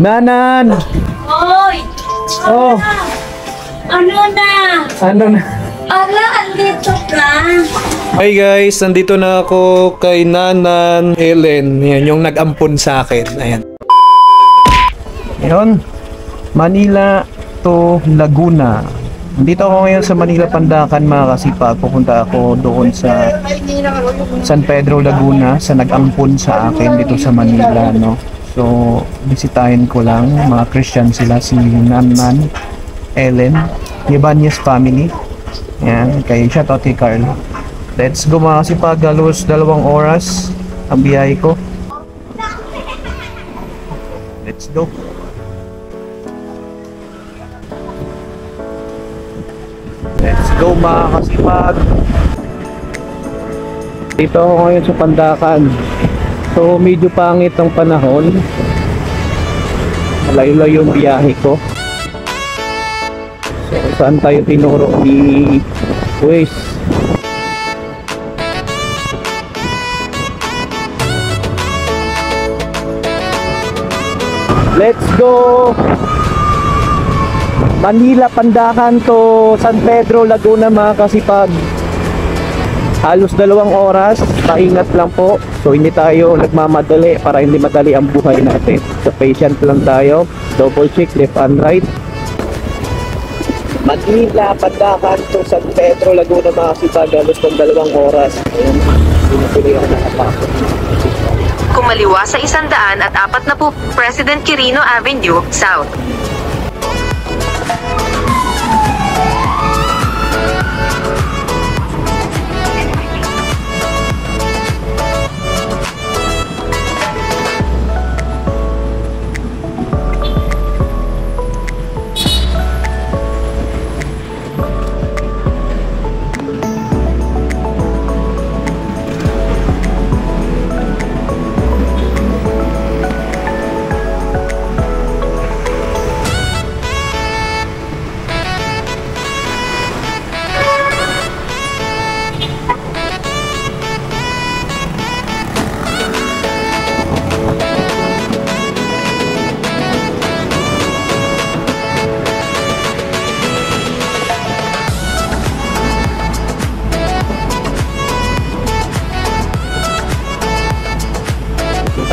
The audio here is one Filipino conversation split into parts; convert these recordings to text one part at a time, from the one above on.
Nanan! Hoy! Oh! Ano na? Ano na? Ala, andito ka. Hi guys, nandito na ako kay Nanan Helen. Yan, yung nag-ampon sa akin. Ayan. Yun. Manila to Laguna. Nandito ako ngayon sa Manila Pandakan mga kasipag. Pupunta ako doon sa San Pedro Laguna sa nag-ampon sa akin dito sa Manila, no. So, bisitahin ko lang, mga Christian sila, si Nanan Helen, Ibanez family. Yan, kay shoutout kay Carl. Let's go mga kasipag, halos 2 oras ang biyahe ko. Let's go. Let's go mga kasipag. Dito ako ngayon sa Pandakan. So medyo pangit ang panahon. Malayo-layo yung biyahe ko. So saan tayo tinuro ni Waze? Let's go! Manila Pandakan to San Pedro Laguna mga kasipag. Halos 2 oras, paingat lang po. So hindi tayo nagmamadali para hindi madali ang buhay natin. So patient lang tayo, double check left and right. Manila Pandakan to San Pedro Laguna mga kasipag, halos 2 oras. Ayun, pinutuloy ako nakapasok. Kumaliwa sa 140 President Quirino Avenue, South.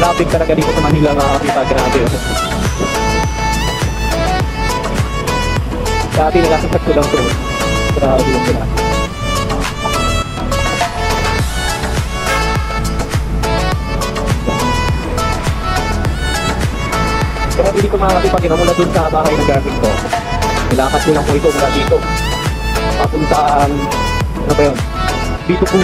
Traffic talaga dito sa Manila nakakita, grabe. Dati nakasasag ko lang ito. Grabe lang sila. Pero hindi ko makakasipag yun mula dun sa bahay ng garden ko. Nilakas ko lang po ito mula dito. Papuntaan, ano ba yun? Dito po.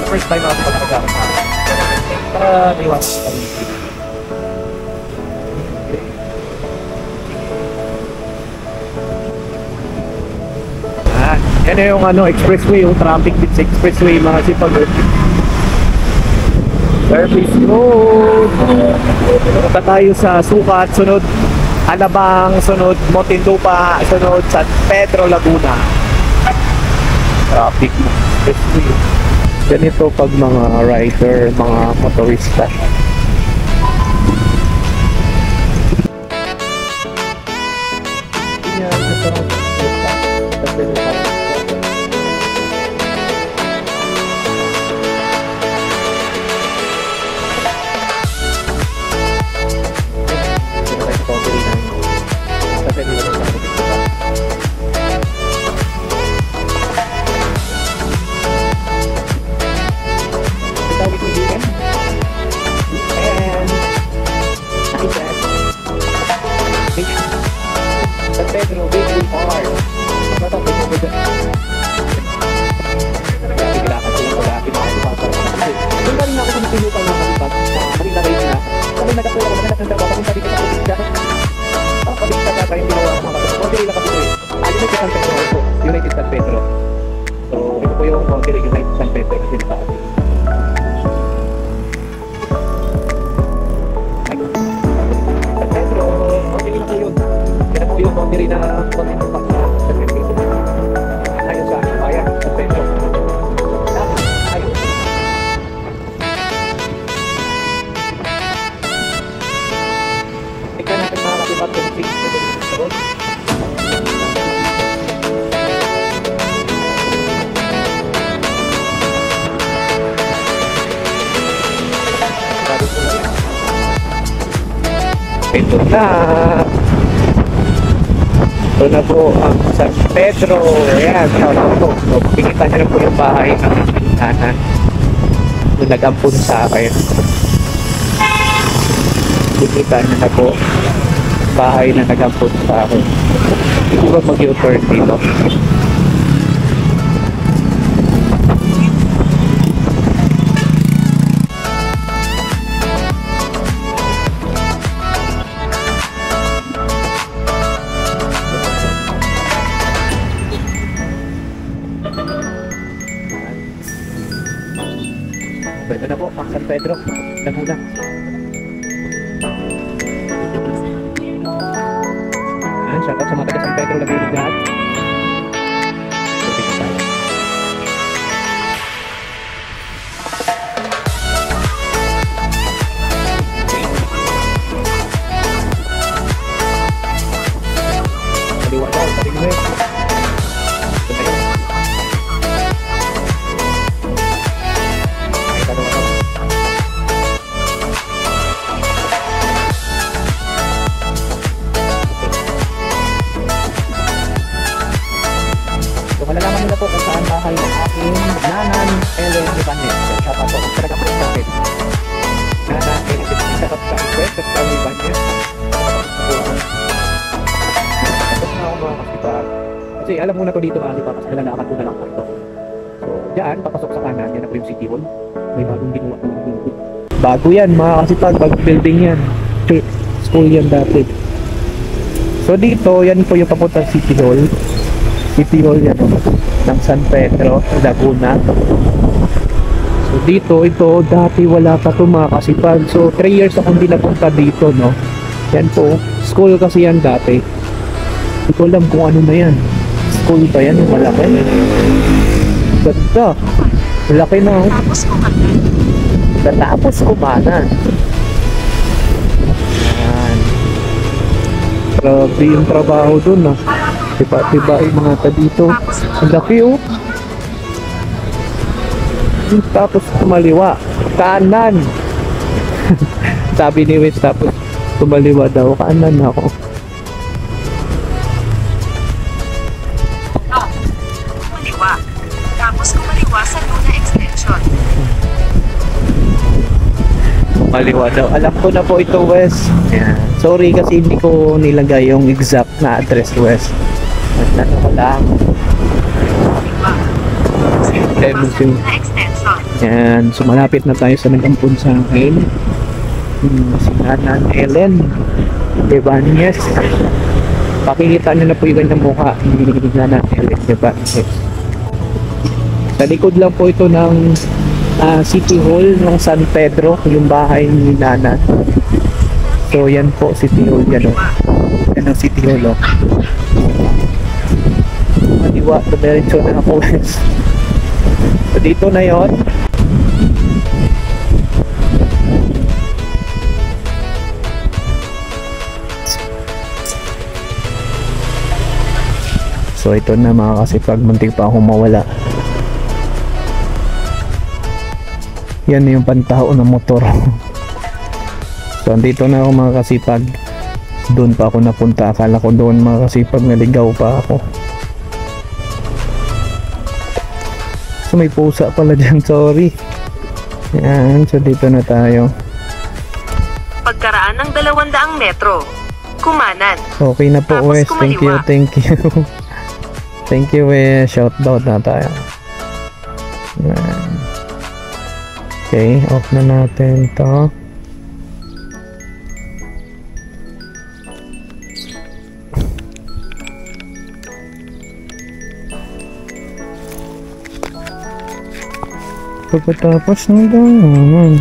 First time ako nakagawa para iwas yan yung expressway, yung traffic dito sa expressway mga sipag. Service road. Punta tayo sa Sukat, sunod Alabang, sunod Muntinlupa, sunod San Pedro Laguna. Traffic mo expressway. Ganito pag mga rider, mga motorista. San Pedro, Gateway Park. Ito, pwede mo dyan. Grabe, kailangan ko lang pag-aapin ako sa pasok. Doon na rin ako sa Matinupang ng Kalipag. Manila Race na. Kami nagkakuha ako, maghanap ng trabaho. Papunta dito sa probinsya. Probinsya na tayo ginawa ko mga kapatid. Konti lang kasi po eh. United San Pedro po. United San Pedro. So, ito po yung Konti United San Pedro. Kasi nakakapit. San Pedro, Konti rin po yun. Kaya po yung Konti rin na Konti rin pa sa San Pedro. Ayun sa bayan, San Pedro. Ayun. Tingnan natin mga katipat kung fix ito dito. Ito na. Ito na po ang San Pedro. Ayan, shout out po. So, pikitan nyo na po yung bahay ng Ana. Yung nag-ampun sa akin. Pikitan nyo na po bahay na nag-ampun sa akin. Hindi ba mag-u-turn dito? Pwede na po, ang San Pedro. Laguna. Ayan, shout out sa mga taga San Pedro Laguna lahat. Kaliwa daw, sabi ko eh. Ito na yun. Ay, kaliwa daw. So, malalaman nila po kung saan bahay ng aking Nanan Ellen Ibanez. Shout out po kung talaga po sa akin. Nanan Ellen Ibanez. Shout out sa akin. Sa Ellen Ibanez. Tapos na ako mga kasipat. Kasi alam mo na to dito mga kasi nalalakad ko na lang po ito. So, dyan, papasok sa kanan. Yan na po yung City Hall. May bagong ginawa ko ng building. Bago yan mga kasipag. Bagong building yan. School yan dati. So dito, yan po yung papunta City Hall. City Hall yan ng San Pedro, Laguna. So dito, ito, dati wala pa ito mga kasipag. So 3 years akong hindi napunta dito, no. Yan po, school kasi yan dati. Hindi ko alam kung ano na yan. School ba yan, yung malaki? Ganda. Malaki na. Tapos kumanan. Yan. Grabe yung trabaho dun, ah. Tiba-tiba yung mga ta dito. Ang laki, oh. Tapos tumaliwa. Kanan. Sabi ni Wes, tapos tumaliwa daw. Kanan ako. Kumaliwa. Tapos kumaliwa sa Luna Extension. Maliwa daw. Alam ko na po ito, Wes. Yeah. Sorry kasi hindi ko nilagay yung exact na address, Wes. Ano ko lang. Luna Extension. Yan. So malapit na tayo sa nag-ampun sa akin. Si Nanan Ellen Ibanez. Pakikita nyo na po yung ganyang mukha ni Nanan Ellen Ibanez. Sa likod lang po ito ng City Hall ng San Pedro, yung bahay ni Nanan. So yan po, City Hall yan, oh. Yan ang City Hall, oh. Maliwa, diretso na ako. So dito na yon. So ito na mga kasipag, muntik pa akong mawala. Yan yung pantaho ng motor. So andito na ako mga kasipag. Doon pa ako napunta. Akala ko doon mga kasipag, naligaw pa ako. So may pusa pala dyan, sorry. Yan, so dito na tayo. Pagkaraan ng 200 metro. kumanan. Okay na po, Tapos Wes. Thank you, kumaliwa. thank you. Thank you, Wes. Shoutout na tayo. Ayan. Okay, off na natin to. Pagkatapos ng daan.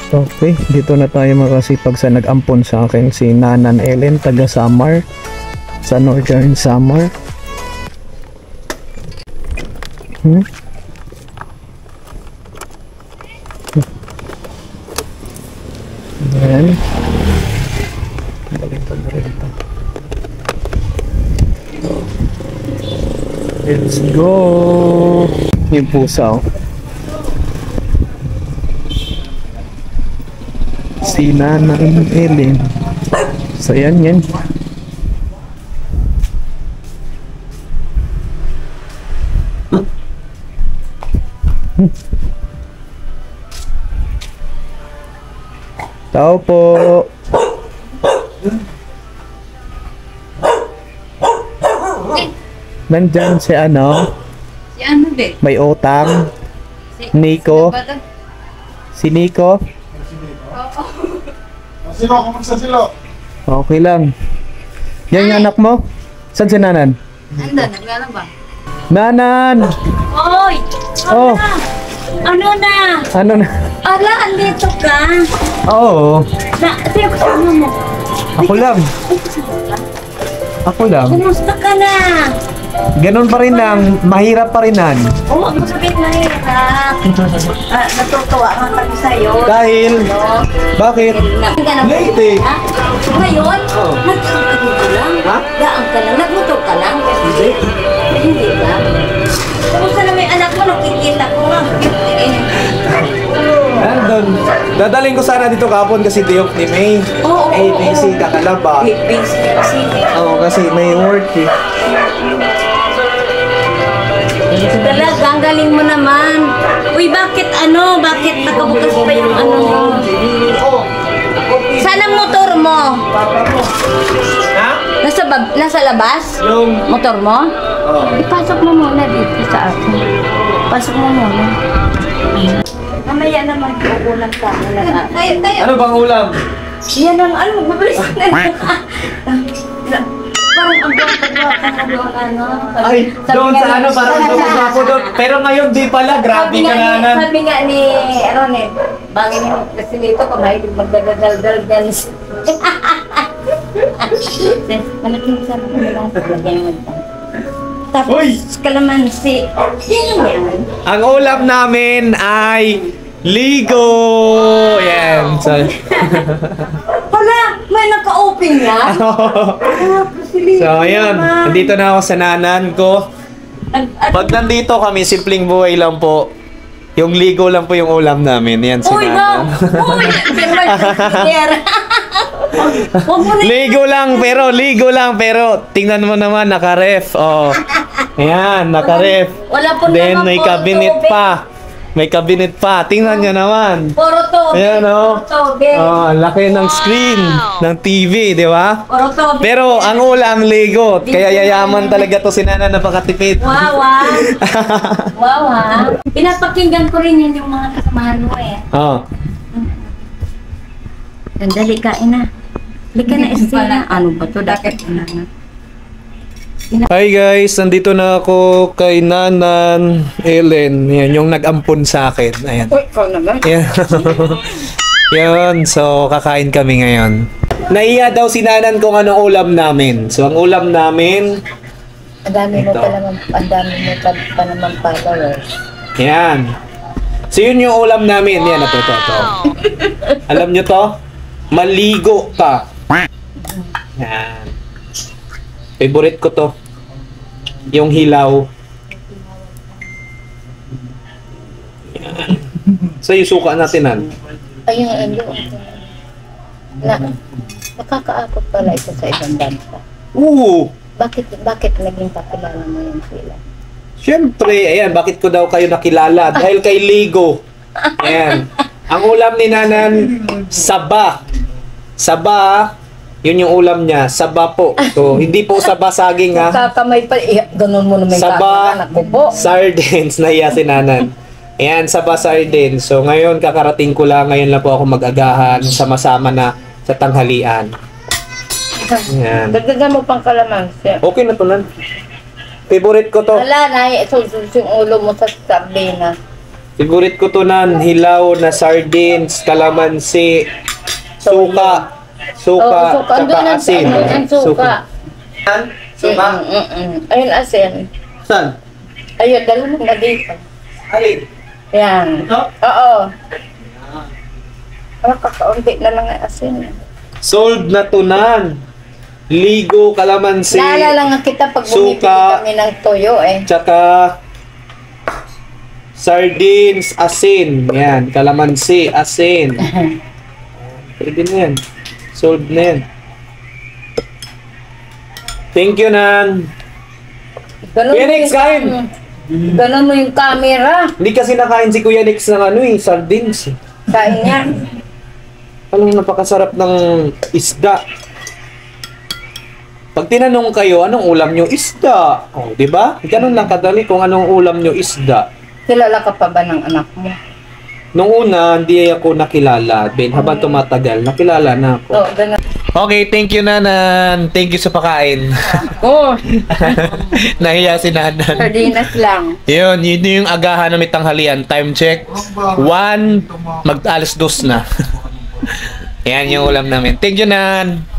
Okay, dito na tayo makasipag sa nag-ampon sa akin si Nanan Ellen, taga Samar, sa Northern Samar. Ayan. Let's go! Yung pusa, oh. Si Nanan Ellen. So, yan. Tao po. Nandyan si ano? Si ano, be? May utang. Nico. Si Nico. Silo, kumusta silo? Okay lang. Yan yung anak mo? Saan si Nanan? Anda, nagala ba? Nanan! Oy! Oh, Ano na? ano na? Ala, andito ka? Oo, Sino kasama mo? ako lang. Ako lang. Kumusta ka na? Ganun pa rin lang, mahirap pa rin nan. Oo, masakit na rin, ha? Natutuwa nga kami sa'yo. Dahil, bakit? Late eh. Ha? Ngayon? Nagkaan ka dito lang? Ha? Gaan ka lang? Nagmotor ka lang? Hindi ba? Kamusta na may anak mo? Nakikita ko nga. Nandun. Dadaling ko sana dito kapon kasi Diok ni May. Oo, Eh, oo, busy oo. ka kalaba. Busy kasi. Oo, kasi may work eh. Talaga, ang galing mo naman. Uy, bakit ano? Bakit nakabukas pa yung ano mo? Saan ang motor mo? Ha? Nasa labas? Yung... Motor mo? Oo. Ipasok mo muna dito sa akin. Pasok mo muna. Mamaya naman uulan ka. Tayo. Ano bang ulam? Yan ang ano, mabilis na. Parang ang gwapo-gwapo mo doon, ano. Ay, doon sa ano, parang doon ako doon. Pero ngayon di pala, grabe ka Nanan. Sabi nga ni Ronel, bangin mo kasi dito kung mahilig magdadaldal dyan. Malaking sabi ko na lang sa lagyan mo dyan. Tapos, Uy! kalamansi. Yan. Ang ulam namin ay ligo. Yan. So, Hala, may naka-open nga. so ayun, nandito na ako sa nanan ko. Pag nandito kami, simpleng buhay lang po. Yung ligo lang po yung ulam namin. Yan si Uy, Nanan. no! Uy! Huwag mo na Ligo lang pero tingnan mo naman naka-ref. Oh. Ayan, naka-ref. Wala po Then naman may po cabinet tubig. pa. May cabinet pa. Tingnan nyo naman. Puro tubig. Ayan, oh. Puro tubig. Oh, ang laki ng screen ng TV, di ba? Puro tubig. Pero ang ulam ligo. Kaya yayaman talaga to si Nana napakatipid. Wow, ah. Wow, ha? Pinapakinggan ko rin yan yung mga kasamahan mo eh. Oh. Dali, kain na. Lika na, Estela. Ano ba to? Dapat na. Hi guys, nandito na ako kay Nanan Ellen. Yan, yung nag-ampon sa akin. Ayan. Uy, ikaw naman. Yan. Yan, so kakain kami ngayon. Naiya daw si Nanan kung anong ulam namin. So ang ulam namin, Ang dami mo Ito. pa naman followers. yan. So yun yung ulam namin. Yan, ito. Alam nyo to? Maligo ka. Yan. Favorite ko to. Yung hilaw. Yan. So yung suka natin, Nan. Ayun, ayun. Nakakaakot pala ito sa ibang bansa. Oo! Bakit naging pakilala mo yan sila? Siyempre, ayan, bakit ko daw kayo nakilala? Dahil kay Ligo. Ayan. Ang ulam ni Nanan, saba. Saba, Yun yung ulam niya, saba po. So, hindi po saba saging ha. Kakamay pa, ganun mo naman Saba, camera, naku po. sardines, nahiya si Nanan. Ayan, saba sardines. So, ngayon, kakarating ko lang. Ngayon lang po ako mag-agahan. Sama-sama na sa tanghalian. Ayan. Dagdagan mo pang kalamansi. Okay na to, Nan. Favorite ko to. Wala na, isusus yung ulo mo sa sabi na. Favorite ko to, Nan. Hilaw na sardines, kalamansi, suka. Suka, suka. Andun tsaka ang- asin. andun ang suka. Suka? Ayun, asin. Saan? Ayun, dala mo na dito. Alin? Yan. Ito? Oo. Kakaunti na lang ang asin. Sold na to, Nan. Ligo, kalamansi, Naalala nga kita pag bumibili suka, kami ng toyo eh. tsaka sardines, asin. Yan, kalamansi, asin. Pwede na yan. Sold na yan. Thank you, Nan. Ganun Kuya mo Nix, yung- kain. Ganun mo yung camera. Hindi kasi nakain si Kuya Nix ng sardines. Kain niya. Alam, napakasarap ng isda. Pag tinanong kayo, anong ulam nyo? Isda. Oh, di ba? Ganun lang kadali kung anong ulam nyo, isda. Kilala ka pa ba ng anak mo? Nung una, hindi ako nakilala. Then, habang tumatagal, nakilala na ako. Oo, ganun. Okay, thank you, Nanan. Thank you sa pakain. Oo, Nahiya si Nanan. sardinas lang. Yun yung agahan na may tanghalian. Time check. 1, mag-alas 2 na. Yan yung ulam namin. Thank you, Nan.